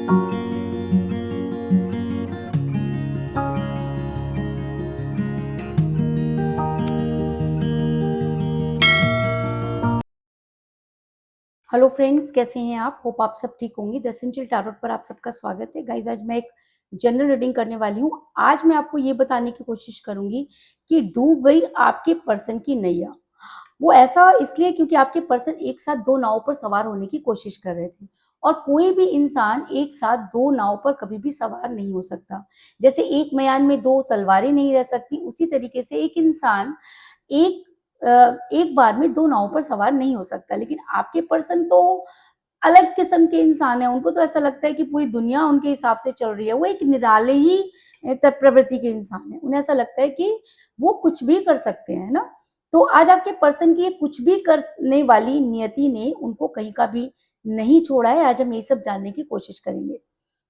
Hello friends, कैसे हैं आप? होप आप सब ठीक होंगे। द एसेंशियल टैरोट पर आप सबका स्वागत है। गाइज, आज मैं एक जनरल रीडिंग करने वाली हूँ। आज मैं आपको ये बताने की कोशिश करूंगी कि डूब गई आपके पर्सन की नैया। वो ऐसा इसलिए क्योंकि आपके पर्सन एक साथ दो नावों पर सवार होने की कोशिश कर रहे थे, और कोई भी इंसान एक साथ दो नाव पर कभी भी सवार नहीं हो सकता। जैसे एक म्यान में दो तलवारें नहीं रह सकती, उसी तरीके से एक इंसान एक एक बार में दो नावों पर सवार नहीं हो सकता। लेकिन आपके पर्सन तो अलग किस्म के इंसान है। उनको तो ऐसा लगता है कि पूरी दुनिया उनके हिसाब से चल रही है। वो एक निराले ही प्रवृत्ति के इंसान है। उन्हें ऐसा लगता है कि वो कुछ भी कर सकते हैं ना। तो आज आपके पर्सन की कुछ भी करने वाली नियति ने उनको कहीं का भी नहीं छोड़ा है। आज हम ये सब जानने की कोशिश करेंगे।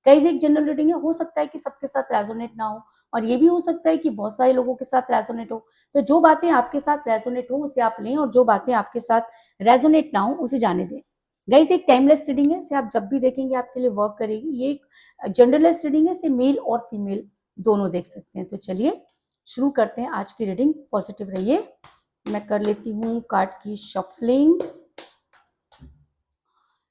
कई से एक जनरल रीडिंग है, हो सकता है कि सबके साथ रेजोनेट ना हो, और ये भी हो सकता है कि बहुत सारे लोगों के साथ रेजोनेट हो। तो जो बातें आपके साथ रेजोनेट हो उसे आप लें, और जो बातें आपके साथ रेजोनेट ना हो उसे जाने दें। गाइस, एक टाइमलेस रीडिंग है, इसे आप जब भी देखेंगे आपके लिए वर्क करेगी। ये एक जनरलेस रीडिंग है, इसे मेल और फीमेल दोनों देख सकते हैं। तो चलिए शुरू करते हैं आज की रीडिंग। पॉजिटिव रहिए। मैं कर लेती हूँ कार्ड की शफलिंग।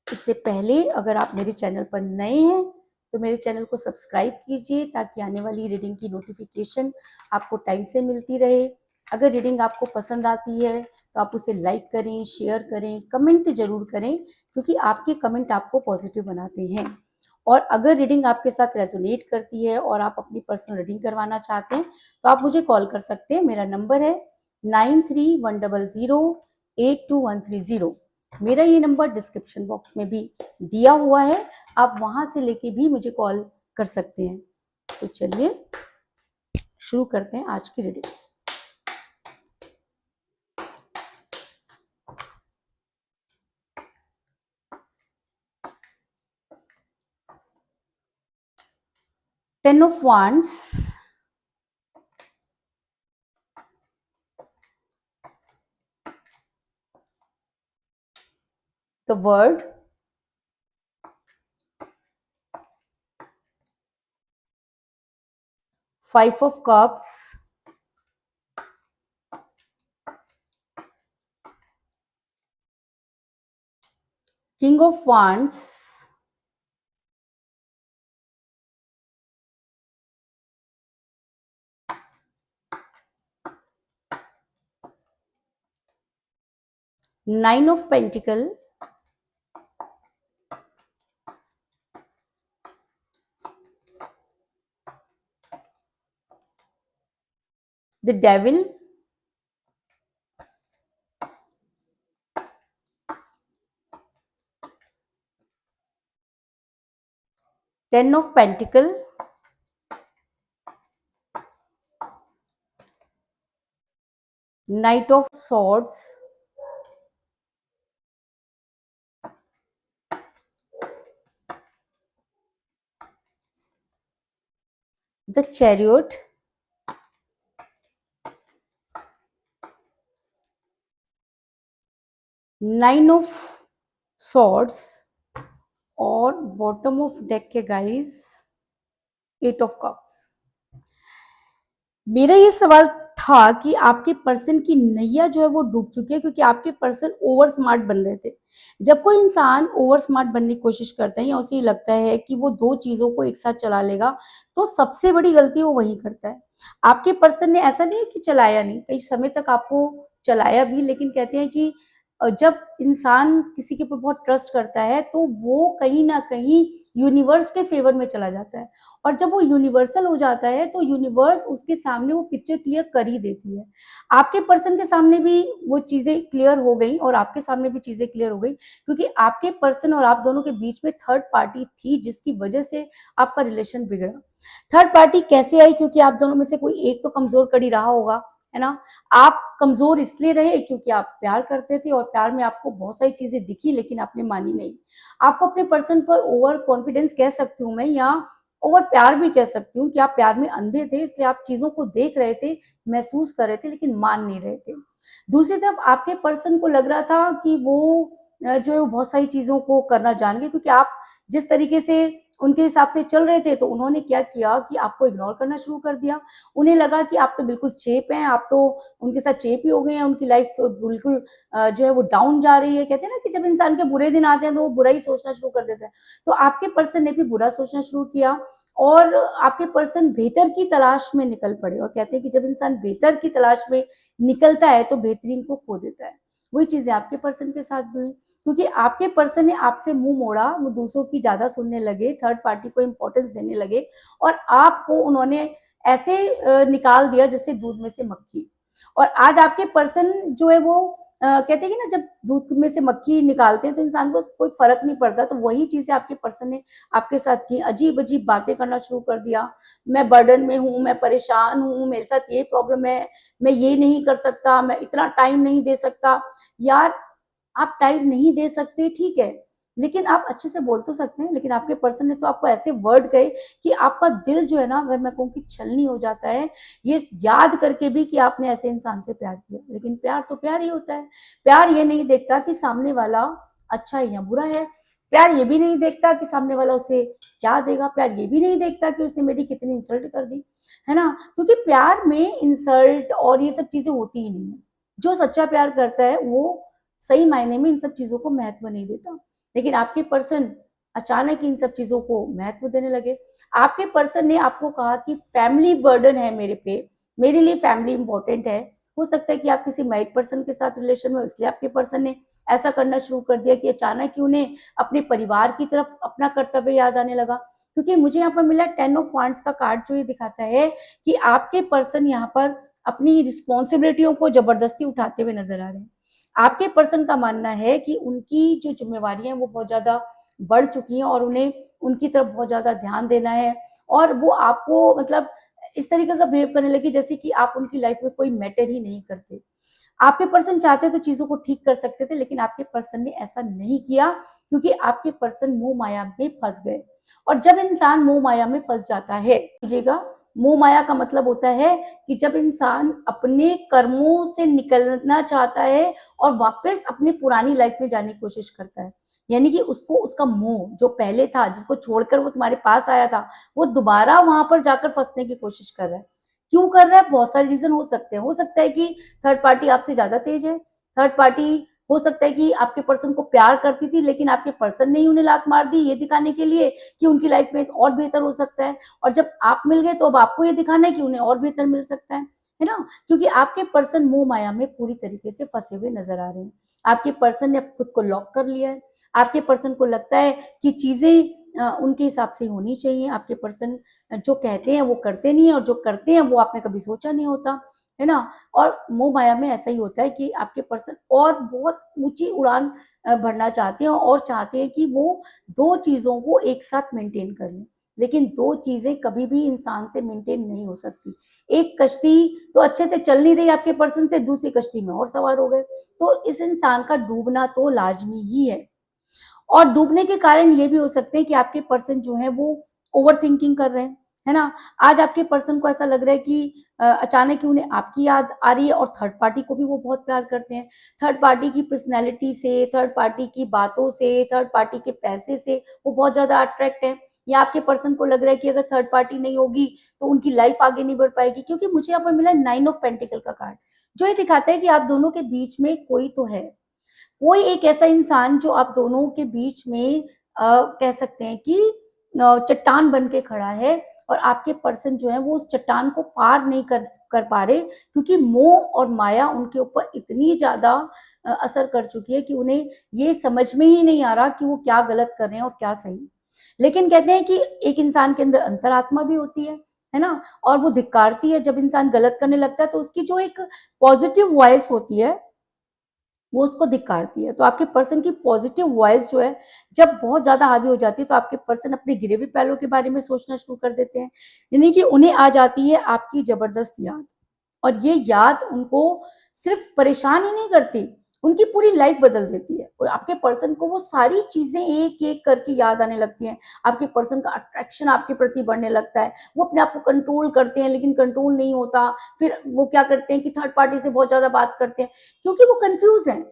इससे पहले अगर आप मेरे चैनल पर नए हैं तो मेरे चैनल को सब्सक्राइब कीजिए, ताकि आने वाली रीडिंग की नोटिफिकेशन आपको टाइम से मिलती रहे। अगर रीडिंग आपको पसंद आती है तो आप उसे लाइक करें, शेयर करें, कमेंट जरूर करें, क्योंकि आपके कमेंट आपको पॉजिटिव बनाते हैं। और अगर रीडिंग आपके साथ रेजोनेट करती है और आप अपनी पर्सनल रीडिंग करवाना चाहते हैं तो आप मुझे कॉल कर सकते हैं। मेरा नंबर है 9310082130। मेरा ये नंबर डिस्क्रिप्शन बॉक्स में भी दिया हुआ है, आप वहां से लेके भी मुझे कॉल कर सकते हैं। तो चलिए शुरू करते हैं आज की reading. Ten of wands, the word, five of cups, king of wands, nine of pentacle, the devil, ten of pentacle, night of swords, the chariot, nine of swords, और बॉटम ऑफ डेक के guys eight of cups. मेरा ये सवाल था कि आपके person की नैया जो है वो डूब चुकी है, क्योंकि आपके पर्सन ओवर स्मार्ट बन रहे थे। जब कोई इंसान ओवर स्मार्ट बनने की कोशिश करता है या उसे लगता है कि वो दो चीजों को एक साथ चला लेगा, तो सबसे बड़ी गलती वो वही करता है। आपके पर्सन ने ऐसा नहीं है कि चलाया नहीं, कई समय तक आपको चलाया भी, लेकिन कहते हैं कि जब इंसान किसी के ऊपर बहुत ट्रस्ट करता है तो वो कहीं ना कहीं यूनिवर्स के फेवर में चला जाता है, और जब वो यूनिवर्सल हो जाता है तो यूनिवर्स उसके सामने वो पिक्चर क्लियर कर ही देती है। आपके पर्सन के सामने भी वो चीजें क्लियर हो गई और आपके सामने भी चीजें क्लियर हो गई, क्योंकि आपके पर्सन और आप दोनों के बीच में थर्ड पार्टी थी, जिसकी वजह से आपका रिलेशन बिगड़ा। थर्ड पार्टी कैसे आई? क्योंकि आप दोनों में से कोई एक तो कमजोर कड़ी रहा होगा, है ना। आप कमजोर इसलिए रहे क्योंकि आप प्यार करते थे, और प्यार में आपको बहुत सारी चीजें दिखी लेकिन आपने मानी नहीं। आपको अपने पर्सन पर ओवर कॉन्फिडेंस कह सकती हूँ मैं, या ओवर प्यार भी कह सकती हूँ, कि आप प्यार में अंधे थे, इसलिए आप चीजों को देख रहे थे, महसूस कर रहे थे, लेकिन मान नहीं रहे थे। दूसरी तरफ आपके पर्सन को लग रहा था कि वो जो है वो बहुत सारी चीजों को करना जान गए, क्योंकि आप जिस तरीके से उनके हिसाब से चल रहे थे, तो उन्होंने क्या किया कि आपको इग्नोर करना शुरू कर दिया। उन्हें लगा कि आप तो बिल्कुल चेप हैं, आप तो उनके साथ चेप ही हो गए हैं, उनकी लाइफ बिल्कुल जो है वो डाउन जा रही है। कहते हैं ना कि जब इंसान के बुरे दिन आते हैं तो वो बुरा ही सोचना शुरू कर देता है। तो आपके पर्सन ने भी बुरा सोचना शुरू किया और आपके पर्सन बेहतर की तलाश में निकल पड़े। और कहते हैं कि जब इंसान बेहतर की तलाश में निकलता है तो बेहतरीन को खो देता है। वही चीजें आपके पर्सन के साथ भी हुई, क्योंकि आपके पर्सन ने आपसे मुंह मोड़ा, वो दूसरों की ज्यादा सुनने लगे, थर्ड पार्टी को इंपॉर्टेंस देने लगे और आपको उन्होंने ऐसे निकाल दिया जैसे दूध में से मक्खी। और आज आपके पर्सन जो है वो कहते हैं कि ना जब दूध में से मक्खी निकालते हैं तो इंसान को कोई फर्क नहीं पड़ता, तो वही चीजें आपके पर्सन ने आपके साथ की। अजीब अजीब बातें करना शुरू कर दिया, मैं बर्डन में हूँ, मैं परेशान हूँ, मेरे साथ ये प्रॉब्लम है, मैं ये नहीं कर सकता, मैं इतना टाइम नहीं दे सकता। यार, आप टाइम नहीं दे सकते ठीक है, लेकिन आप अच्छे से बोल तो सकते हैं। लेकिन आपके पर्सन ने तो आपको ऐसे वर्ड कहे कि आपका दिल जो है ना, अगर मैं कहूँ कि छलनी हो जाता है, ये याद करके भी कि आपने ऐसे इंसान से प्यार किया। लेकिन प्यार तो प्यार ही होता है। प्यार ये नहीं देखता कि सामने वाला अच्छा है या बुरा है। प्यार ये भी नहीं देखता कि सामने वाला उसे क्या देगा। प्यार ये भी नहीं देखता कि उसने मेरी कितनी इंसल्ट कर दी, है ना। क्योंकि प्यार में इंसल्ट और ये सब चीजें होती ही नहीं है। जो सच्चा प्यार करता है वो सही मायने में इन सब चीजों को महत्व नहीं देता। लेकिन आपके पर्सन अचानक इन सब चीजों को महत्व देने लगे। आपके पर्सन ने आपको कहा कि फैमिली बर्डन है मेरे पे, मेरे लिए फैमिली इंपॉर्टेंट है। हो सकता है कि आप किसी मैरिड पर्सन के साथ रिलेशन में हो, इसलिए आपके पर्सन ने ऐसा करना शुरू कर दिया कि अचानक ही उन्हें अपने परिवार की तरफ अपना कर्तव्य याद आने लगा। क्योंकि मुझे यहाँ पर मिला 10 ऑफ वांड्स का कार्ड, जो ये दिखाता है कि आपके पर्सन यहाँ पर अपनी रिस्पॉन्सिबिलिटियों को जबरदस्ती उठाते हुए नजर आ रहे हैं। आपके पर्सन का मानना है कि उनकी जो जिम्मेवारियां हैं वो बहुत ज्यादा बढ़ चुकी हैं और उन्हें उनकी तरफ बहुत ज्यादा ध्यान देना है। और वो आपको मतलब इस तरीके का बिहेव करने लगी जैसे कि आप उनकी लाइफ में कोई मैटर ही नहीं करते। आपके पर्सन चाहते तो चीजों को ठीक कर सकते थे, लेकिन आपके पर्सन ने ऐसा नहीं किया, क्योंकि आपके पर्सन मोह माया में फंस गए। और जब इंसान मोह माया में फंस जाता है, कीजिएगा, मोह माया का मतलब होता है कि जब इंसान अपने कर्मों से निकलना चाहता है और वापस अपनी पुरानी लाइफ में जाने की कोशिश करता है। यानी कि उसको उसका मोह जो पहले था, जिसको छोड़कर वो तुम्हारे पास आया था, वो दोबारा वहां पर जाकर फंसने की कोशिश कर रहा है। क्यों कर रहा है? बहुत सारे रीजन हो सकते हैं। हो सकता है कि थर्ड पार्टी आपसे ज्यादा तेज है। थर्ड पार्टी हो सकता है कि आपके पर्सन को प्यार करती थी, लेकिन आपके पर्सन ने ही उन्हें लात मार दी, ये दिखाने के लिए कि उनकी लाइफ में और बेहतर हो सकता है। और जब आप मिल गए तो अब आपको ये दिखाना है कि उन्हें और बेहतर मिल सकता है ना। क्योंकि आपके पर्सन मोह माया में पूरी तरीके से फंसे हुए नजर आ रहे हैं। आपके पर्सन ने खुद को लॉक कर लिया है। आपके पर्सन को लगता है कि चीजें उनके हिसाब से होनी चाहिए। आपके पर्सन जो कहते हैं वो करते नहीं है, और जो करते हैं वो आपने कभी सोचा नहीं होता, है ना। और मोह माया में ऐसा ही होता है कि आपके पर्सन और बहुत ऊंची उड़ान भरना चाहते हैं और चाहते हैं कि वो दो चीजों को एक साथ मेंटेन कर लें। लेकिन दो चीजें कभी भी इंसान से मेंटेन नहीं हो सकती। एक कश्ती तो अच्छे से चल नहीं रही आपके पर्सन से, दूसरी कश्ती में और सवार हो गए, तो इस इंसान का डूबना तो लाजमी ही है। और डूबने के कारण ये भी हो सकते हैं कि आपके पर्सन जो है वो ओवर थिंकिंग कर रहे हैं, है ना। आज आपके पर्सन को ऐसा लग रहा है कि अचानक ही उन्हें आपकी याद आ रही है, और थर्ड पार्टी को भी वो बहुत प्यार करते हैं। थर्ड पार्टी की पर्सनैलिटी से, थर्ड पार्टी की बातों से, थर्ड पार्टी के पैसे से वो बहुत ज्यादा अट्रैक्ट है। या आपके पर्सन को लग रहा है कि अगर थर्ड पार्टी नहीं होगी तो उनकी लाइफ आगे नहीं बढ़ पाएगी। क्योंकि मुझे यहाँ पर मिला 9 ऑफ पेंटिकल का कार्ड, जो ये दिखाता है कि आप दोनों के बीच में कोई तो है। कोई एक ऐसा इंसान जो आप दोनों के बीच में कह सकते हैं कि चट्टान बन के खड़ा है, और आपके पर्सन जो है वो उस चट्टान को पार नहीं कर पा रहे, क्योंकि मोह और माया उनके ऊपर इतनी ज्यादा असर कर चुकी है कि उन्हें ये समझ में ही नहीं आ रहा कि वो क्या गलत कर रहे हैं और क्या सही। लेकिन कहते हैं कि एक इंसान के अंदर अंतरात्मा भी होती है ना। और वो धिक्कारती है जब इंसान गलत करने लगता है, तो उसकी जो एक पॉजिटिव वॉइस होती है वो उसको धिक्कारती है। तो आपके पर्सन की पॉजिटिव वॉइस जो है जब बहुत ज्यादा हावी हो जाती है, तो आपके पर्सन अपने गिरे हुए पहलों के बारे में सोचना शुरू कर देते हैं। यानी कि उन्हें आ जाती है आपकी जबरदस्त याद। और ये याद उनको सिर्फ परेशान ही नहीं करती, उनकी पूरी लाइफ बदल देती है। और आपके पर्सन को वो सारी चीजें एक एक करके याद आने लगती हैं। आपके पर्सन का अट्रैक्शन आपके प्रति बढ़ने लगता है। वो अपने आप को कंट्रोल करते हैं, लेकिन कंट्रोल नहीं होता। फिर वो क्या करते हैं कि थर्ड पार्टी से बहुत ज्यादा बात करते हैं, क्योंकि वो कंफ्यूज हैं।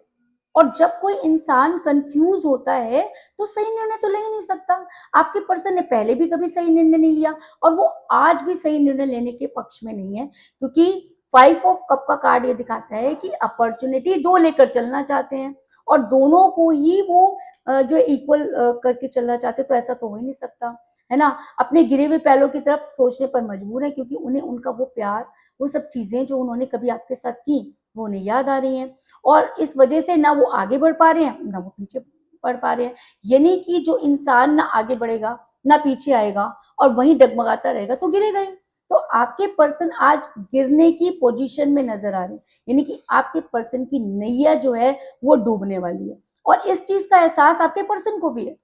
और जब कोई इंसान कंफ्यूज होता है तो सही निर्णय तो ले ही नहीं सकता। आपके पर्सन ने पहले भी कभी सही निर्णय नहीं लिया और वो आज भी सही निर्णय लेने के पक्ष में नहीं है, क्योंकि 5 ऑफ कप का कार्ड ये दिखाता है कि अपॉर्चुनिटी दो लेकर चलना चाहते हैं और दोनों को ही वो जो इक्वल करके चलना चाहते, तो ऐसा तो हो ही नहीं सकता, है ना। अपने गिरे हुए पैरों की तरफ सोचने पर मजबूर है, क्योंकि उन्हें उनका वो प्यार, वो सब चीजें जो उन्होंने कभी आपके साथ की, वो उन्हें याद आ रही हैं और इस वजह से ना वो आगे बढ़ पा रहे हैं ना वो पीछे बढ़ पा रहे हैं। यानी कि जो इंसान ना आगे बढ़ेगा ना पीछे आएगा और वहीं डगमगाता रहेगा तो गिरेगा ही। तो आपके पर्सन आज गिरने की पोजीशन में नजर आ रहे हैं, यानी कि आपके पर्सन की नैया जो है वो डूबने वाली है और इस चीज का एहसास आपके पर्सन को भी है।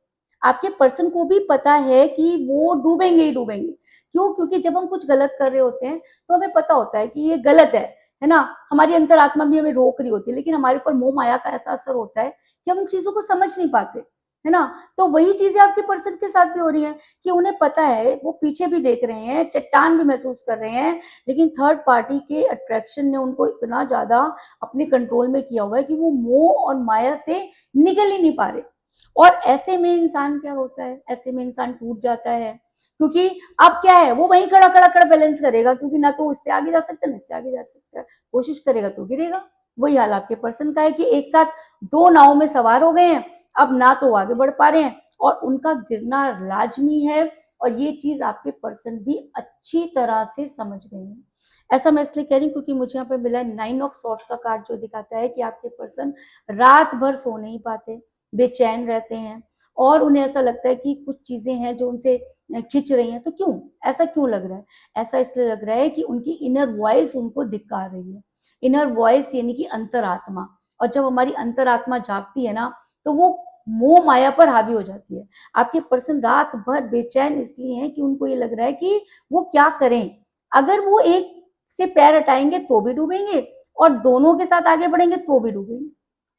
आपके पर्सन को भी पता है कि वो डूबेंगे ही डूबेंगे। क्यों? क्योंकि जब हम कुछ गलत कर रहे होते हैं तो हमें पता होता है कि ये गलत है ना। हमारी अंतरात्मा भी हमें रोक रही होती है, लेकिन हमारे ऊपर मोह माया का ऐसा असर होता है कि हम उन चीजों को समझ नहीं पाते, है ना। तो वही चीजें आपके पर्सन के साथ भी हो रही है कि उन्हें पता है, वो पीछे भी देख रहे हैं, चट्टान भी महसूस कर रहे हैं, लेकिन थर्ड पार्टी के अट्रैक्शन ने उनको इतना ज्यादा अपने कंट्रोल में किया हुआ है कि वो मोह और माया से निकल ही नहीं पा रहे। और ऐसे में इंसान क्या होता है, ऐसे में इंसान टूट जाता है, क्योंकि अब क्या है, वो वहीं खड़ा खड़ा खड़ा बैलेंस करेगा, क्योंकि ना तो इससे आगे जा सकता है ना इससे आगे जा सकता है, कोशिश करेगा तो गिरेगा। वही हाल आपके पर्सन का है कि एक साथ दो नाव में सवार हो गए हैं, अब ना तो आगे बढ़ पा रहे हैं और उनका गिरना लाजमी है। और ये चीज आपके पर्सन भी अच्छी तरह से समझ गए हैं। ऐसा मैं इसलिए कह रही हूँ क्योंकि मुझे यहाँ पे मिला है 9 ऑफ सॉर्ट्स का कार्ड, जो दिखाता है कि आपके पर्सन रात भर सो नहीं पाते, बेचैन रहते हैं और उन्हें ऐसा लगता है कि कुछ चीजें हैं जो उनसे खिंच रही हैं। तो क्यों ऐसा क्यों लग रहा है? ऐसा इसलिए लग रहा है कि उनकी इनर वॉइस उनको धिक्कार रही है। इनर वॉइस यानी कि अंतरात्मा, और जब हमारी अंतरात्मा जागती है ना तो वो मोह माया पर हावी हो जाती है। आपके पर्सन रात भर बेचैन इसलिए हैं कि उनको ये लग रहा है कि वो क्या करें। अगर वो एक से पैर हटाएंगे तो भी डूबेंगे और दोनों के साथ आगे बढ़ेंगे तो भी डूबेंगे,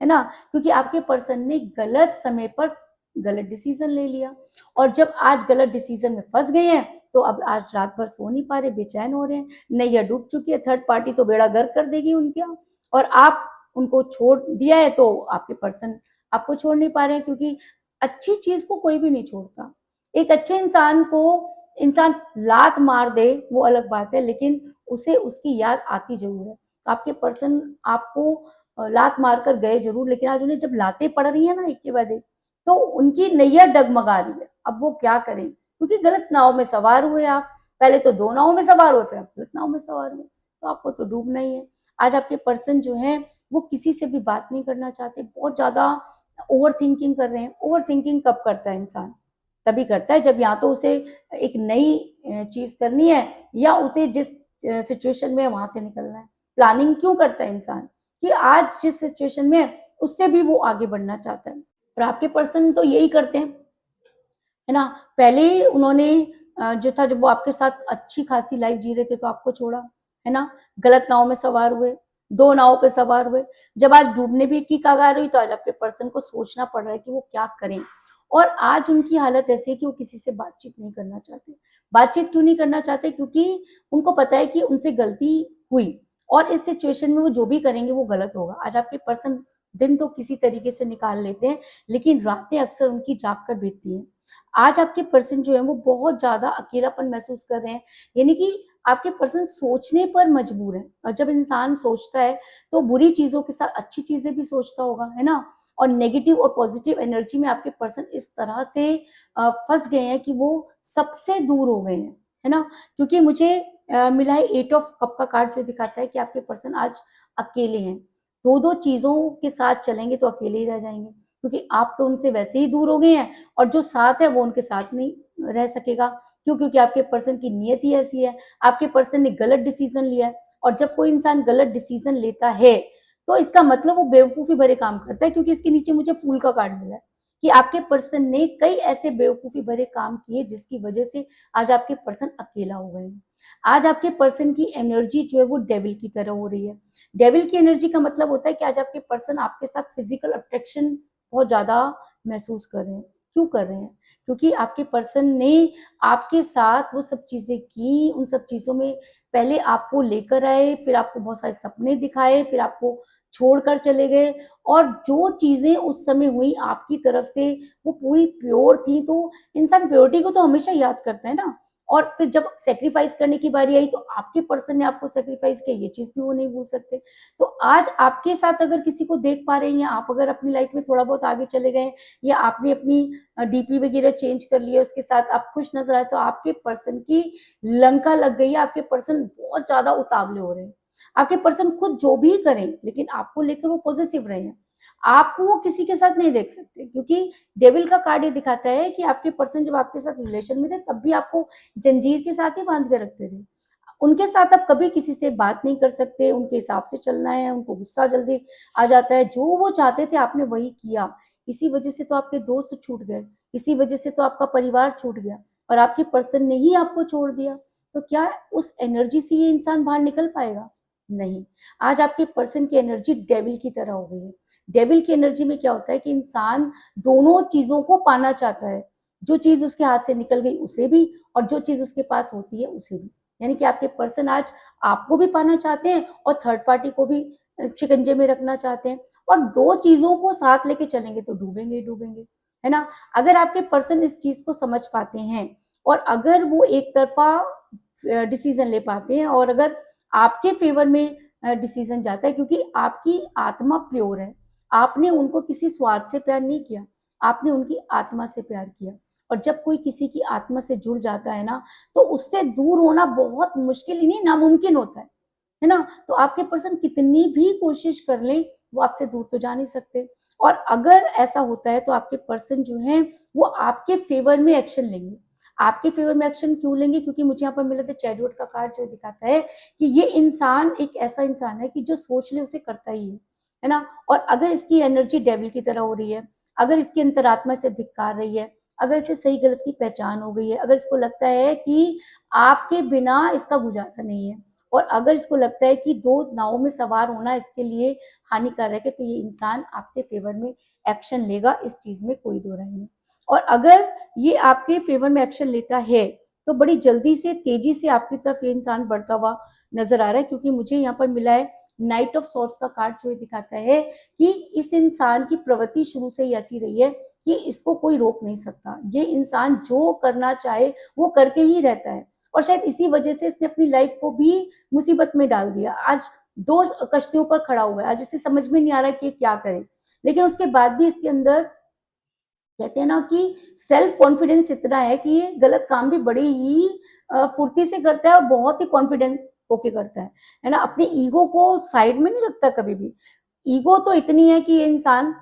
है ना। क्योंकि आपके पर्सन ने गलत समय पर गलत डिसीजन ले लिया और जब आज गलत डिसीजन में फंस गए हैं तो अब आज रात भर सो नहीं पा रहे, बेचैन हो रहे हैं, नैया डूब चुकी है, थर्ड पार्टी तो बेड़ा गर्क कर देगी उनका। और आप उनको छोड़ दिया है तो आपके पर्सन आपको छोड़ नहीं पा रहे हैं, क्योंकि अच्छी चीज को कोई भी नहीं छोड़ता। एक अच्छे इंसान को इंसान लात मार दे वो अलग बात है, लेकिन उसे उसकी याद आती जरूर है। तो आपके पर्सन आपको लात मारकर गए जरूर, लेकिन आज उन्हें जब लातें पड़ रही है ना एक के बाद एक, तो उनकी नैया डगमगा रही है। अब वो क्या करें, क्योंकि गलत नाव में सवार हुए आप। पहले तो दो नाव में सवार हुए, फिर आप गलत नाव में सवार हुए, तो आपको तो डूबना ही है। आज आपके पर्सन जो है वो किसी से भी बात नहीं करना चाहते, बहुत ज्यादा ओवर थिंकिंग कर रहे हैं। ओवर थिंकिंग कब करता है इंसान? तभी करता है जब या तो उसे एक नई चीज करनी है या उसे जिस सिचुएशन में है वहां से निकलना है। प्लानिंग क्यों करता है इंसान? कि आज जिस सिचुएशन में है उससे भी वो आगे बढ़ना चाहता है। और आपके पर्सन तो यही करते हैं, है ना। पहले उन्होंने जो था, जब वो आपके साथ अच्छी खासी लाइफ जी रहे थे तो आपको छोड़ा, है ना। गलत नाव में सवार हुए, दो नाव पे सवार हुए, जब आज डूबने भी की कगार हुई तो आज आपके पर्सन को सोचना पड़ रहा है कि वो क्या करें। और आज उनकी हालत ऐसी है कि वो किसी से बातचीत नहीं करना चाहते। बातचीत क्यों नहीं करना चाहते? क्योंकि उनको पता है कि उनसे गलती हुई और इस सिचुएशन में वो जो भी करेंगे वो गलत होगा। आज आपके पर्सन दिन तो किसी तरीके से निकाल लेते हैं, लेकिन रातें अक्सर उनकी जाग कर बीतती हैं। आज आपके पर्सन जो है वो बहुत ज्यादा अकेलापन महसूस कर रहे हैं, यानी कि आपके पर्सन सोचने पर मजबूर है। और जब इंसान सोचता है तो बुरी चीजों के साथ अच्छी चीजें भी सोचता होगा, है ना। और नेगेटिव और पॉजिटिव एनर्जी में आपके पर्सन इस तरह से फंस गए हैं कि वो सबसे दूर हो गए हैं, है ना। क्योंकि मुझे मिला है 8 ऑफ कप का कार्ड, जो दिखाता है कि आपके पर्सन आज अकेले हैं। दो दो चीजों के साथ चलेंगे तो अकेले ही रह जाएंगे, क्योंकि आप तो उनसे वैसे ही दूर हो गए हैं और जो साथ है वो उनके साथ नहीं रह सकेगा। क्यों? क्योंकि आपके पर्सन की नीयत ही ऐसी है। आपके पर्सन ने गलत डिसीजन लिया है और जब कोई इंसान गलत डिसीजन लेता है तो इसका मतलब वो बेवकूफी भरे काम करता है, क्योंकि इसके नीचे मुझे फूल का कार्ड मिला है कि आपके पर्सन ने कई ऐसे बेवकूफी भरे काम किए जिसकी वजह से आज आपके पर्सन अकेला हो गए हैं। आज आपके पर्सन की एनर्जी जो है वो डेविल की तरह हो रही है। डेविल की एनर्जी का मतलब होता है कि आज आपके पर्सन आपके साथ फिजिकल अट्रैक्शन बहुत ज्यादा महसूस कर रहे हैं। क्यों कर रहे हैं? क्योंकि आपके पर्सन ने आपके साथ वो सब चीजें की, उन सब चीजों में पहले आपको लेकर आए, फिर आपको बहुत सारे सपने दिखाए, फिर आपको छोड़कर चले गए, और जो चीजें उस समय हुई आपकी तरफ से वो पूरी प्योर थी, तो इंसान प्योरिटी को तो हमेशा याद करता है ना। और फिर जब सेक्रीफाइस करने की बारी आई तो आपके पर्सन ने आपको सेक्रीफाइस किया, ये चीज भी वो नहीं भूल सकते। तो आज आपके साथ अगर किसी को देख पा रहे हैं, या आप अगर अपनी लाइफ में थोड़ा बहुत आगे चले गए, या आपने अपनी डीपी वगैरह चेंज कर लिया, उसके साथ आप खुश नजर आए, तो आपके पर्सन की लंका लग गई है, आपके पर्सन बहुत ज्यादा उतावले हो रहे हैं। आपके पर्सन खुद जो भी करें, लेकिन आपको लेकर वो पॉजिटिव रहे हैं। आपको वो किसी के साथ नहीं देख सकते, क्योंकि डेविल का कार्ड ये दिखाता है कि आपके पर्सन जब आपके साथ रिलेशन में थे तब भी आपको जंजीर के साथ ही बांध के रखते थे। उनके साथ आप कभी किसी से बात नहीं कर सकते, उनके हिसाब से चलना है, उनको गुस्सा जल्दी आ जाता है, जो वो चाहते थे आपने वही किया। इसी वजह से तो आपके दोस्त छूट गए, इसी वजह से तो आपका परिवार छूट गया, और आपके पर्सन ने ही आपको छोड़ दिया। तो क्या उस एनर्जी से ये इंसान बाहर निकल पाएगा? नहीं। आज आपके पर्सन की एनर्जी डेविल की तरह हो गई है। डेविल की एनर्जी में क्या होता है कि इंसान दोनों चीजों को पाना चाहता है, जो चीज उसके हाथ से निकल गई उसे भी, और जो चीज उसके पास होती है उसे भी। यानी कि आपके पर्सन आज आपको भी पाना चाहते हैं और थर्ड पार्टी को भी शिकंजे में रखना चाहते हैं, और दो चीजों को साथ लेके चलेंगे तो डूबेंगे ही डूबेंगे, है ना। अगर आपके पर्सन इस चीज को समझ पाते हैं, और अगर वो एक तरफा डिसीजन ले पाते हैं, और अगर आपके फेवर में डिसीजन जाता है, क्योंकि आपकी आत्मा प्योर है, आपने उनको किसी स्वार्थ से प्यार नहीं किया, आपने उनकी आत्मा से प्यार किया। और जब कोई किसी की आत्मा से जुड़ जाता है ना, तो उससे दूर होना बहुत मुश्किल ही नहीं, नामुमकिन होता है ना। तो आपके पर्सन कितनी भी कोशिश कर ले, वो आपसे दूर तो जा नहीं सकते। और अगर ऐसा होता है तो आपके पर्सन जो है वो आपके फेवर में एक्शन लेंगे। आपके फेवर में एक्शन क्यों लेंगे? क्योंकि मुझे यहाँ पर मिला था चैरियट का कार्ड, जो दिखाता है कि ये इंसान एक ऐसा इंसान है कि जो सोच ले उसे करता ही है ना। और अगर इसकी एनर्जी डेविल की तरह हो रही है, अगर इसकी अंतरात्मा से धिक्कार रही है, अगर इसे सही गलत की पहचान हो गई है, अगर इसको लगता है कि आपके बिना इसका गुजारा नहीं है, और अगर इसको लगता है कि दो नावों में सवार होना इसके लिए हानिकारक है, तो ये इंसान आपके फेवर में एक्शन लेगा, इस चीज में कोई दो राय नहीं। और अगर ये आपके फेवर में एक्शन लेता है तो बड़ी जल्दी से तेजी से आपकी तरफ ये इंसान बढ़ता हुआ नजर आ रहा है, क्योंकि मुझे यहाँ पर मिला है नाइट ऑफ सॉर्ड्स का कार्ड, जो दिखाता है कि इस इंसान की प्रवृत्ति शुरू से ही ऐसी रही है कि इसको कोई रोक नहीं सकता। ये इंसान जो करना चाहे वो करके ही रहता है, और शायद इसी वजह से इसने अपनी लाइफ को भी मुसीबत में डाल दिया। आज दो कश्तियों पर खड़ा हुआ है, आज इसे समझ में नहीं आ रहा कि क्या करे, लेकिन उसके बाद भी इसके अंदर कहते हैं ना कि सेल्फ कॉन्फिडेंस इतना है कि ये गलत काम भी बड़ी ही फुर्ती से करता है, और बहुत ही कॉन्फिडेंट होके करता है ना। अपने ईगो को साइड में नहीं रखता कभी भी। ईगो तो इतनी है कि ये इंसान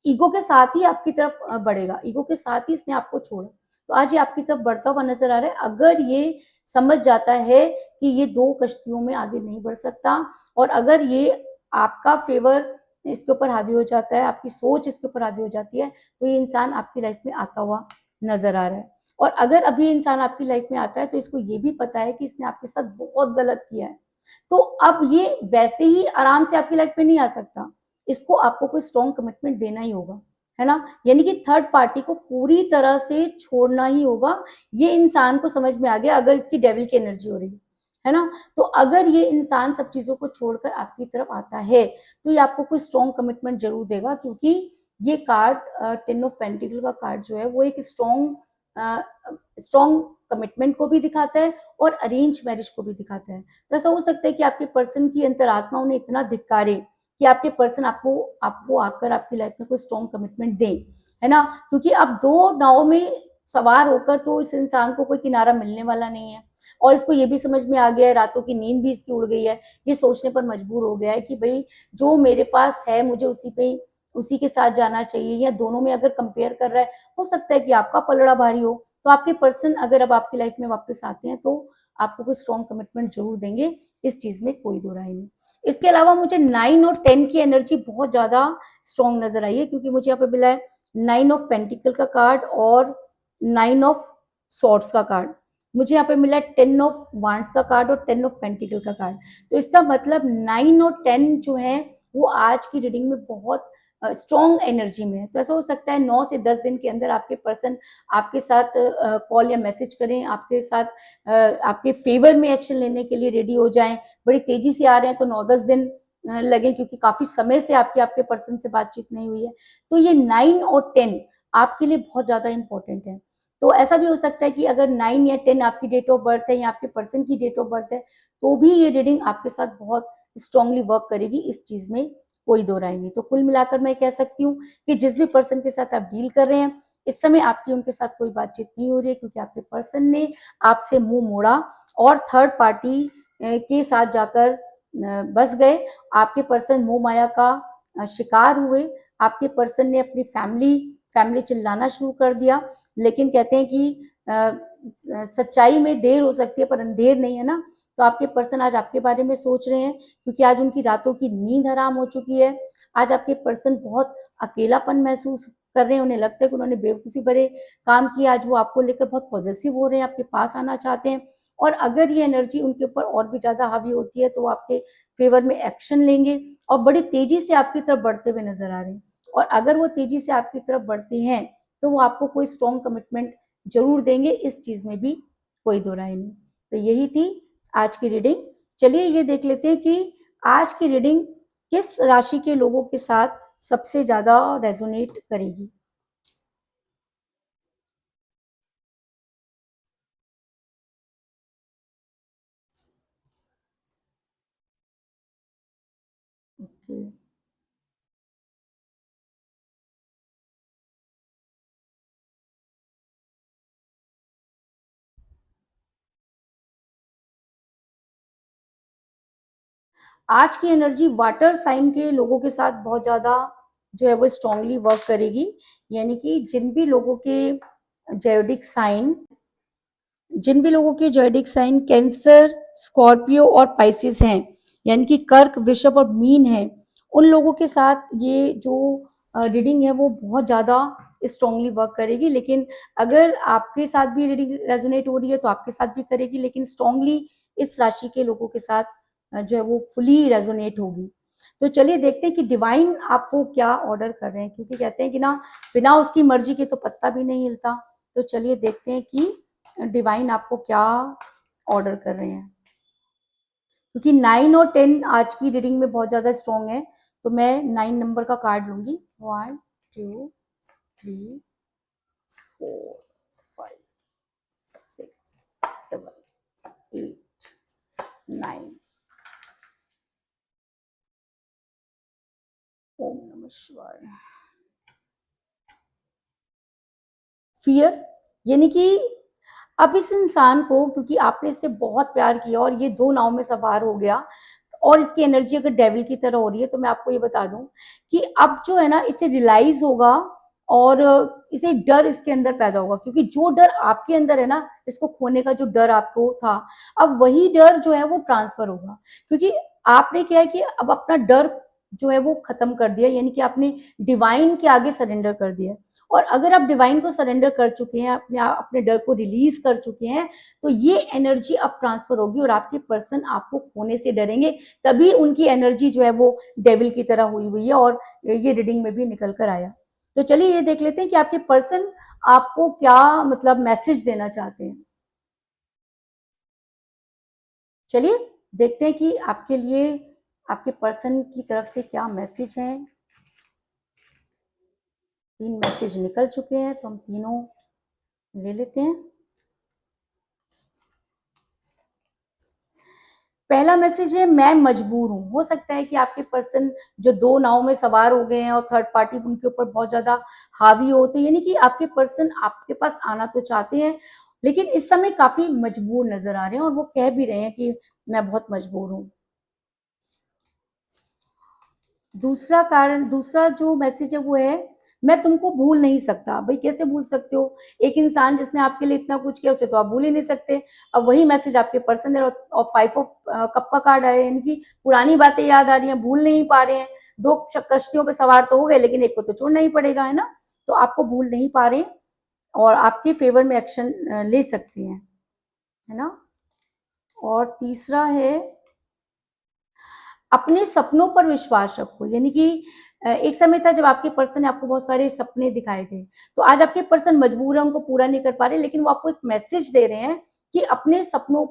ईगो के साथ ही आपकी तरफ बढ़ेगा, ईगो के साथ ही इसने आपको छोड़ा। तो आज ये आपकी तरफ बढ़ता हुआ नजर आ रहा है। अगर ये समझ जाता है कि ये दो कश्तियों में आगे नहीं बढ़ सकता, और अगर ये आपका फेवर इसके ऊपर हावी हो जाता है, आपकी सोच इसके ऊपर हावी हो जाती है, तो ये इंसान आपकी लाइफ में आता हुआ नजर आ रहा है। और अगर अभी ये इंसान आपकी लाइफ में आता है तो इसको ये भी पता है कि इसने आपके साथ बहुत गलत किया है, तो अब ये वैसे ही आराम से आपकी लाइफ में नहीं आ सकता, इसको आपको कोई स्ट्रॉन्ग कमिटमेंट देना ही होगा, है ना। यानी कि थर्ड पार्टी को पूरी तरह से छोड़ना ही होगा। ये इंसान को समझ में आ गया, अगर इसकी डेविल की एनर्जी हो रही है ना, तो अगर ये इंसान सब चीजों को छोड़कर आपकी तरफ आता है तो ये आपको कोई स्ट्रॉन्ग कमिटमेंट जरूर देगा, क्योंकि ये कार्ड 10 ऑफ पेंटिकल का कार्ड जो है वो एक स्ट्रॉन्ग कमिटमेंट को भी दिखाता है और अरेंज मैरिज को भी दिखाता है। तो ऐसा हो सकता है कि आपके पर्सन की अंतरात्मा उन्हें इतना धिक्कारे कि आपके पर्सन आपको आपको आकर आपकी लाइफ में कोई स्ट्रॉन्ग कमिटमेंट दे, है ना। क्योंकि अब दो नाव में सवार होकर तो इस इंसान को कोई किनारा मिलने वाला नहीं है, और इसको ये भी समझ में आ गया है, रातों की नींद भी इसकी उड़ गई है। ये सोचने पर मजबूर हो गया है कि भाई जो मेरे पास है मुझे उसी के साथ जाना चाहिए, या दोनों में अगर कंपेयर कर रहा है, हो सकता है कि आपका पलड़ा भारी हो। तो आपके पर्सन अगर अब आपकी लाइफ में वापस आते हैं तो आपको कोई स्ट्रॉन्ग कमिटमेंट जरूर देंगे, इस चीज में कोई दो राय नहीं। इसके अलावा मुझे 9 और 10 की एनर्जी बहुत ज्यादा स्ट्रॉन्ग नजर आई है, क्योंकि मुझे यहाँ पे मिला है 9 ऑफ पेंटिकल का कार्ड और 9 ऑफ सॉर्ड्स का कार्ड। मुझे यहाँ पे मिला 10 ऑफ वांड्स का कार्ड और 10 ऑफ पेंटिकल का कार्ड। तो इसका मतलब 9 और 10 जो है वो आज की रीडिंग में बहुत स्ट्रॉन्ग एनर्जी में है। तो ऐसा हो सकता है 9 से 10 दिन के अंदर आपके पर्सन आपके साथ कॉल या मैसेज करें, आपके साथ आपके फेवर में एक्शन लेने के लिए रेडी हो जाएं। बड़ी तेजी से आ रहे हैं तो 9-10 दिन लगे, क्योंकि काफी समय से आपकी आपके पर्सन से बातचीत नहीं हुई है। तो ये 9 और 10 आपके लिए बहुत ज्यादा इंपॉर्टेंट है। तो ऐसा भी हो सकता है कि अगर 9 या 10 आपकी डेट ऑफ बर्थ है या आपके पर्सन की डेट ऑफ बर्थ है, तो भी ये रीडिंग आपके साथ बहुत स्ट्रांगली वर्क करेगी, इस चीज में कोई दो राय नहीं। तो कुल मिलाकर मैं कह सकती हूँ कि जिस भी पर्सन के साथ आप डील कर रहे हैं, इस समय आपकी उनके साथ कोई बातचीत नहीं हो रही है, क्योंकि आपके पर्सन ने आपसे मुंह मोड़ा और थर्ड पार्टी के साथ जाकर बस गए। आपके पर्सन मोह माया का शिकार हुए। आपके पर्सन ने अपनी फैमिली चिल्लाना शुरू कर दिया। लेकिन कहते हैं कि सच्चाई में देर हो सकती है पर अंधेर नहीं, है ना। तो आपके पर्सन आज आपके बारे में सोच रहे हैं, क्योंकि आज उनकी रातों की नींद हराम हो चुकी है। आज आपके पर्सन बहुत अकेलापन महसूस कर रहे हैं। उन्हें लगता है कि उन्होंने बेवकूफ़ी भरे काम किया। आज वो आपको लेकर बहुत पॉजिटिव हो रहे हैं, आपके पास आना चाहते हैं। और अगर ये एनर्जी उनके ऊपर और भी ज़्यादा हावी होती है, तो वो आपके फेवर में एक्शन लेंगे और बड़ी तेज़ी से आपकी तरफ बढ़ते हुए नज़र आ रहे हैं। और अगर वो तेज़ी से आपकी तरफ बढ़ते हैं, तो वो आपको कोई स्ट्रॉन्ग कमिटमेंट ज़रूर देंगे, इस चीज़ में भी कोई दो राय नहीं। तो यही थी आज की रीडिंग। चलिए ये देख लेते हैं कि आज की रीडिंग किस राशि के लोगों के साथ सबसे ज़्यादा रेजोनेट करेगी। ओके। आज की एनर्जी वाटर साइन के लोगों के साथ बहुत ज्यादा जो है वो स्ट्रांगली वर्क करेगी। यानी कि जिन भी लोगों के जॉइडिक साइन कैंसर, स्कॉर्पियो और पाइसिस हैं, यानी कि कर्क, वृषभ और मीन है, उन लोगों के साथ ये जो रीडिंग है वो बहुत ज़्यादा स्ट्रांगली वर्क करेगी। लेकिन अगर आपके साथ भी रीडिंग रेजोनेट हो रही है तो आपके साथ भी करेगी, लेकिन स्ट्रांगली इस राशि के लोगों के साथ जो है वो फुली रेजोनेट होगी। तो चलिए देखते हैं कि डिवाइन आपको क्या ऑर्डर कर रहे हैं, क्योंकि कहते हैं कि ना बिना उसकी मर्जी के तो पत्ता भी नहीं हिलता। तो चलिए देखते हैं कि डिवाइन आपको क्या ऑर्डर कर रहे हैं, क्योंकि 9 और 10 आज की रीडिंग में बहुत ज्यादा स्ट्रॉन्ग है। तो मैं 9 नंबर का कार्ड लूंगी। 1 2 3 4 5 6 7 8 9। ओम नमः शिवाय। फियर, यानी कि अब इस इंसान को, क्योंकि आपने इससे बहुत प्यार किया और ये दो नाव में सवार हो गया और इसकी एनर्जी अगर डेविल की तरह हो रही है, तो मैं आपको ये बता दूं कि अब जो है ना इसे रियलाइज होगा और इसे एक डर इसके अंदर पैदा होगा, क्योंकि जो डर आपके अंदर है ना, इसको खोने का जो डर आपको था, अब वही डर जो है वो ट्रांसफर होगा। क्योंकि आपने क्या है कि अब अपना डर जो है वो खत्म कर दिया, यानी कि आपने डिवाइन के आगे सरेंडर कर दिया। और अगर आप डिवाइन को सरेंडर कर चुके हैं, अपने डर को रिलीज कर चुके हैं, तो ये एनर्जी अब ट्रांसफर होगी और आपके पर्सन आपको खोने से डरेंगे। तभी उनकी एनर्जी जो है वो डेविल की तरह हुई हुई है और ये रीडिंग में भी निकल कर आया। तो चलिए ये देख लेते हैं कि आपके पर्सन आपको क्या मतलब मैसेज देना चाहते हैं। चलिए देखते हैं कि आपके लिए आपके पर्सन की तरफ से क्या मैसेज है। 3 मैसेज निकल चुके हैं, तो हम तीनों ले लेते हैं। पहला मैसेज है, मैं मजबूर हूं। हो सकता है कि आपके पर्सन जो दो नाव में सवार हो गए हैं और थर्ड पार्टी उनके ऊपर बहुत ज्यादा हावी हो, तो यानी कि आपके पर्सन आपके पास आना तो चाहते हैं, लेकिन इस समय काफी मजबूर नजर आ रहे हैं और वो कह भी रहे हैं कि मैं बहुत मजबूर हूं। दूसरा जो मैसेज है वो है, मैं तुमको भूल नहीं सकता। भाई कैसे भूल सकते हो, एक इंसान जिसने आपके लिए इतना कुछ किया उसे तो आप भूल ही नहीं सकते। अब वही मैसेज आपके पर्सन है और 5 ऑफ कप का कार्ड है, यानी कि पुरानी बातें याद आ रही हैं, भूल नहीं पा रहे हैं। दो कश्तियों पे सवार तो हो गए, लेकिन एक को तो छोड़ना ही पड़ेगा, है ना। तो आपको भूल नहीं पा रहे हैं और आपके फेवर में एक्शन ले सकते हैं, है ना। और तीसरा है, अपने सपनों पर विश्वास रखो। यानी कि एक समय था जब आपके पर्सन ने आपको बहुत सारे सपने दिखाए थे, तो आज आपके पर्सन मजबूर है, उनको पूरा नहीं कर पा रहे, लेकिन वो आपको एक मैसेज दे रहे हैं कि अपने सपनों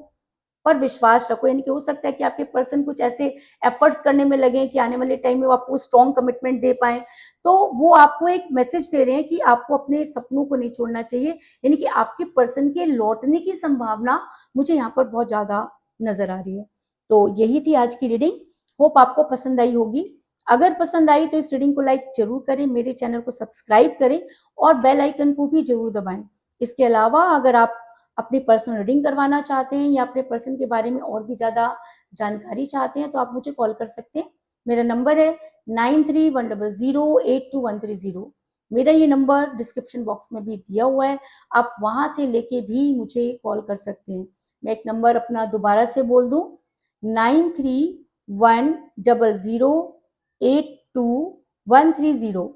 पर विश्वास रखो। यानी कि हो सकता है कि आपके पर्सन कुछ ऐसे एफर्ट्स करने में लगे कि आने वाले टाइम में वो आपको स्ट्रॉन्ग कमिटमेंट दे पाए, तो वो आपको एक मैसेज दे रहे हैं कि आपको अपने सपनों को नहीं छोड़ना चाहिए। यानी कि आपके पर्सन के लौटने की संभावना मुझे यहाँ पर बहुत ज्यादा नजर आ रही है। तो यही थी आज की रीडिंग। होप आपको पसंद आई होगी। अगर पसंद आई तो इस रीडिंग को लाइक जरूर करें, मेरे चैनल को सब्सक्राइब करें और बेल आइकन को भी जरूर दबाएं। इसके अलावा अगर आप अपनी पर्सनल रीडिंग करवाना चाहते हैं या अपने पर्सन के बारे में और भी ज्यादा जानकारी चाहते हैं तो आप मुझे कॉल कर सकते हैं। मेरा नंबर है 9310082130। मेरा ये नंबर डिस्क्रिप्शन बॉक्स में भी दिया हुआ है, आप वहां से लेके भी मुझे कॉल कर सकते हैं। मैं एक नंबर अपना दोबारा से बोल दूं, 9310082130।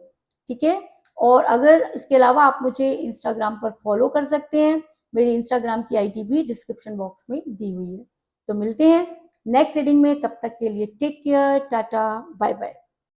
ठीक है। और अगर इसके अलावा आप मुझे इंस्टाग्राम पर फॉलो कर सकते हैं, मेरी इंस्टाग्राम की आईडी भी डिस्क्रिप्शन बॉक्स में दी हुई है। तो मिलते हैं नेक्स्ट रीडिंग में, तब तक के लिए take care, tata, bye bye.